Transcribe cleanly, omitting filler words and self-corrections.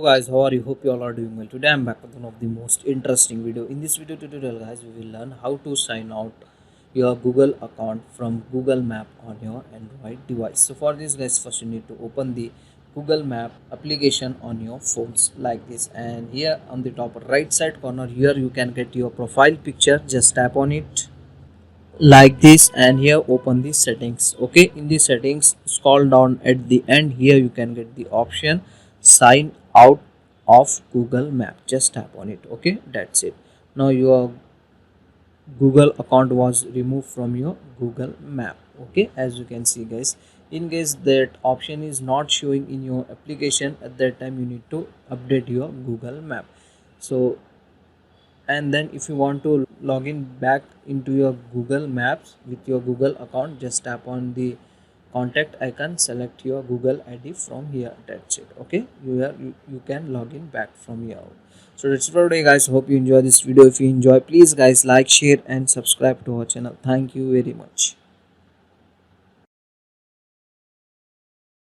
Hello guys, how are you? Hope you all are doing well. Today I'm back with one of the most interesting video. In this video tutorial guys, we will learn how to sign out your Google account from Google Map on your Android device. So for this guys, first you need to open the Google Map application on your phones like this, and here on the top right side corner here you can get your profile picture. Just tap on it like this, and here open the settings. Okay, in the settings scroll down at the end, here you can get the option sign out of Google Map. Just tap on it. Okay, that's it. Now your Google account was removed from your Google Map. Okay, as you can see guys, in case that option is not showing in your application, at that time you need to update your Google Map. So, and then if you want to log in back into your Google Maps with your Google account, just tap on the contact icon, select your Google ID from here. That's it. Okay, you can log in back from here. So that's it for today guys. Hope you enjoy this video. If you enjoy, please guys like, share and subscribe to our channel. Thank you very much.